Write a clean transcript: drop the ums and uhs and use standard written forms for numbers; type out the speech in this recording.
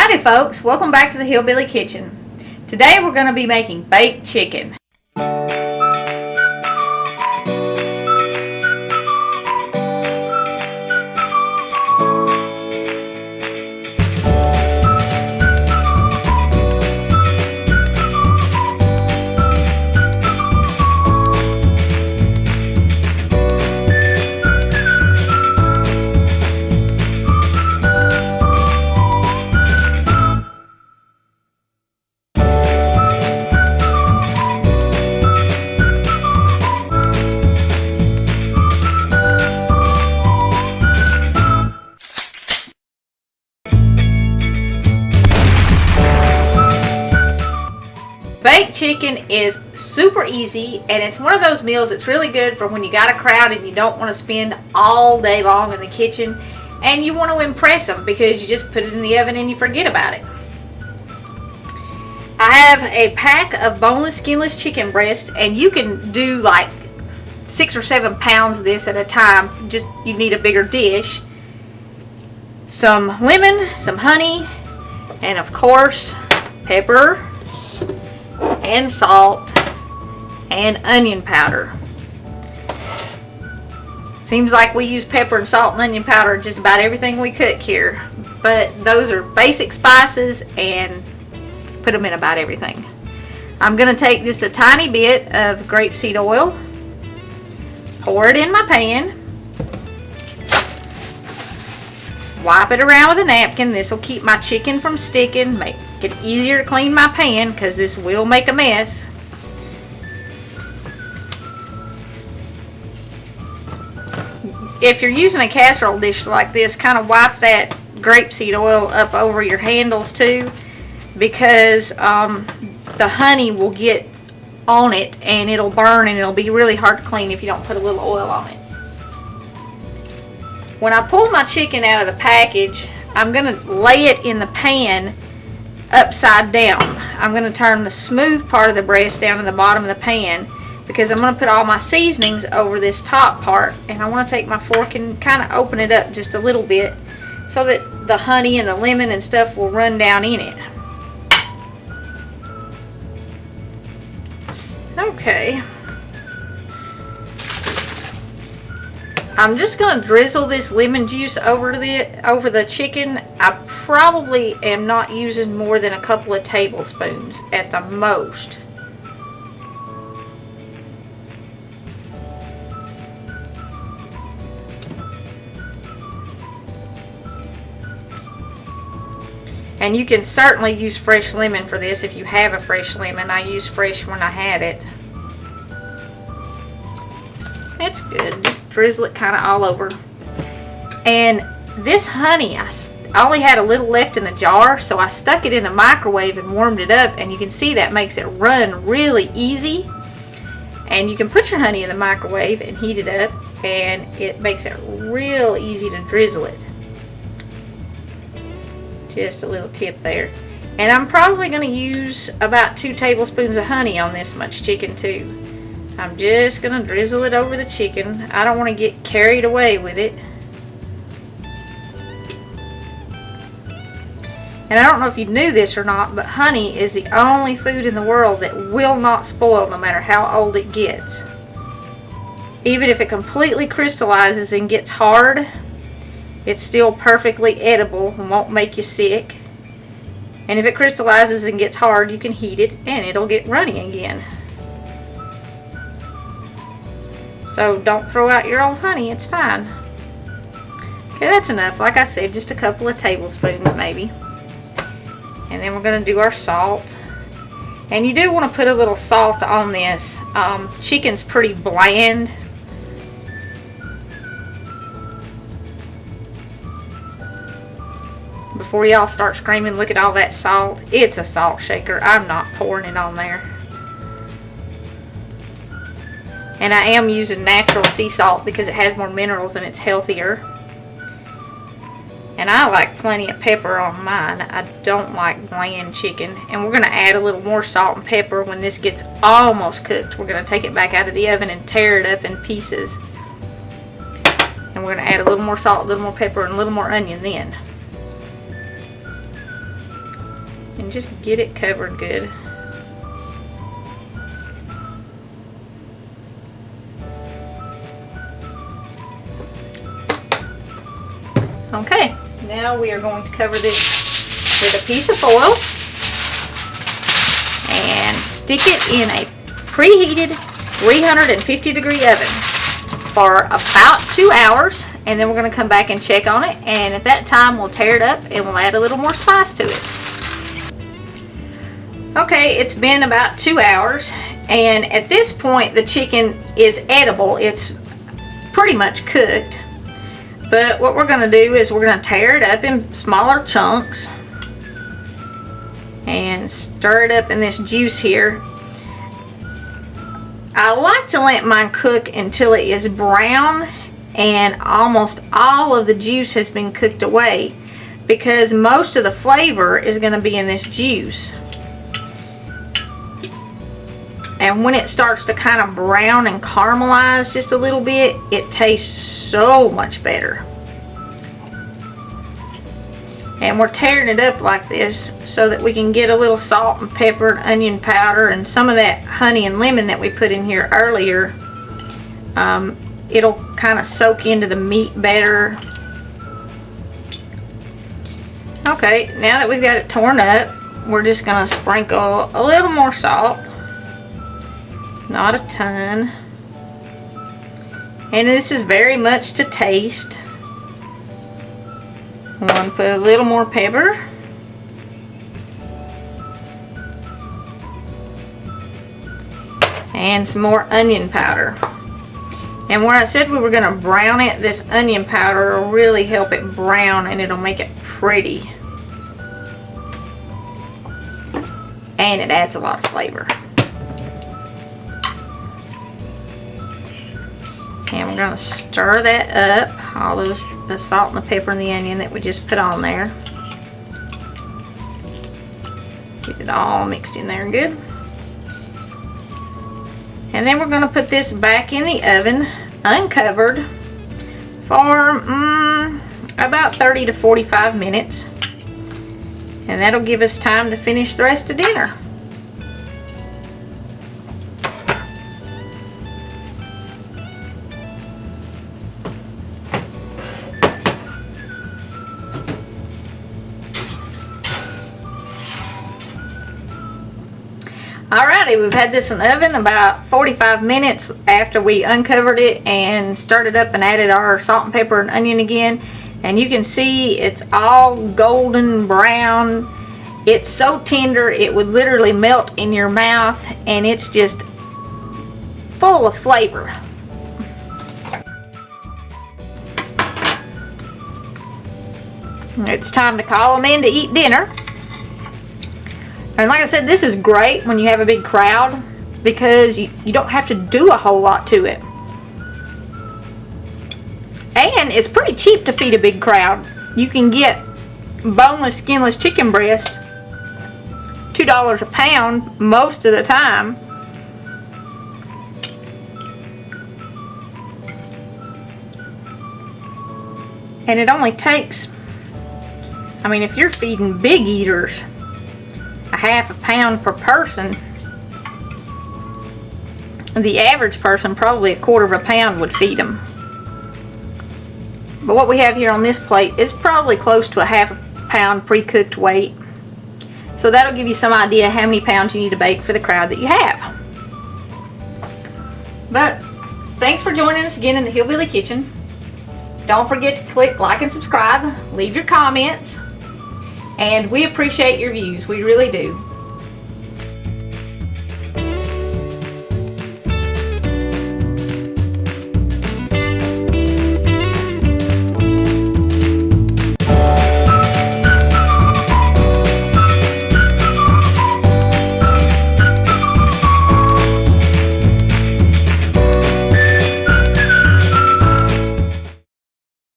Howdy folks, welcome back to the Hillbilly Kitchen. Today we're going to be making baked chicken. Baked chicken is super easy, and it's one of those meals that's really good for when you got a crowd and you don't want to spend all day long in the kitchen and you want to impress them because you just put it in the oven and you forget about it. I have a pack of boneless, skinless chicken breast, and you can do like 6 or 7 pounds of this at a time. Just you need a bigger dish. Some lemon, some honey, and of course pepper and salt and onion powder. Seems like we use pepper and salt and onion powder in just about everything we cook here, but those are basic spices and put them in about everything. I'm going to take just a tiny bit of grapeseed oil, pour it in my pan, wipe it around with a napkin. This will keep my chicken from sticking, make it easier to clean my pan because this will make a mess. If you're using a casserole dish like this, kind of wipe that grapeseed oil up over your handles too, because the honey will get on it and it'll burn and it'll be really hard to clean if you don't put a little oil on it. When I pull my chicken out of the package, I'm going to lay it in the pan upside down. I'm going to turn the smooth part of the breast down to the bottom of the pan because I'm going to put all my seasonings over this top part, and I want to take my fork and kind of open it up just a little bit so that the honey and the lemon and stuff will run down in it. Okay. I'm just going to drizzle this lemon juice over the chicken. I probably am not using more than a couple of tablespoons at the most. And you can certainly use fresh lemon for this if you have a fresh lemon. I used fresh when I had it. It's good. Just drizzle it kind of all over. And this honey, I only had a little left in the jar, so I stuck it in the microwave and warmed it up, and you can see that makes it run really easy. And you can put your honey in the microwave and heat it up, and it makes it real easy to drizzle it. Just a little tip there. And I'm probably going to use about 2 tablespoons of honey on this much chicken too. I'm just going to drizzle it over the chicken. I don't want to get carried away with it. And I don't know if you knew this or not, but honey is the only food in the world that will not spoil no matter how old it gets. Even if it completely crystallizes and gets hard, it's still perfectly edible and won't make you sick. And if it crystallizes and gets hard, you can heat it and it'll get runny again. So don't throw out your old honey, it's fine. Okay, that's enough. Like I said, just a couple of tablespoons maybe. And then we're going to do our salt. And you do want to put a little salt on this. Chicken's pretty bland. Before y'all start screaming, look at all that salt. It's a salt shaker. I'm not pouring it on there. And I am using natural sea salt because it has more minerals and it's healthier. And I like plenty of pepper on mine. I don't like bland chicken. And we're going to add a little more salt and pepper when this gets almost cooked. We're going to take it back out of the oven and tear it up in pieces. And we're going to add a little more salt, a little more pepper, and a little more onion then. and just get it covered good. Okay, now we are going to cover this with a piece of foil and stick it in a preheated 350-degree oven for about 2 hours, and then we're going to come back and check on it, and at that time we'll tear it up and we'll add a little more spice to it. Okay, it's been about 2 hours, and at this point the chicken is edible. It's pretty much cooked. But what we're going to do is we're going to tear it up in smaller chunks and stir it up in this juice here. I like to let mine cook until it is brown and almost all of the juice has been cooked away, because most of the flavor is going to be in this juice. And when it starts to kind of brown and caramelize just a little bit, it tastes so much better. And we're tearing it up like this so that we can get a little salt and pepper and onion powder and some of that honey and lemon that we put in here earlier. It'll kind of soak into the meat better. Okay, now that we've got it torn up, we're just going to sprinkle a little more salt. Not a ton. And this is very much to taste. I'm going to put a little more pepper. And some more onion powder. And where I said we were going to brown it, this onion powder will really help it brown and it'll make it pretty. And it adds a lot of flavor. And we're going to stir that up, all the salt and the pepper and the onion that we just put on there. Get it all mixed in there good. And then we're going to put this back in the oven, uncovered, for about 30 to 45 minutes. And that'll give us time to finish the rest of dinner. Alrighty, we've had this in the oven about 45 minutes after we uncovered it and stirred it up and added our salt and pepper and onion again. And you can see it's all golden brown. It's so tender it would literally melt in your mouth, and it's just full of flavor. It's time to call them in to eat dinner. And like I said, this is great when you have a big crowd because you don't have to do a whole lot to it. And it's pretty cheap to feed a big crowd. You can get boneless, skinless chicken breast, $2 a pound most of the time. And it only takes, I mean, if you're feeding big eaters, a half a pound per person. The average person, probably a quarter of a pound would feed them. But what we have here on this plate is probably close to a half a pound pre-cooked weight. So that'll give you some idea how many pounds you need to bake for the crowd that you have. But thanks for joining us again in the Hillbilly Kitchen. Don't forget to click like and subscribe, leave your comments, and we appreciate your views. We really do.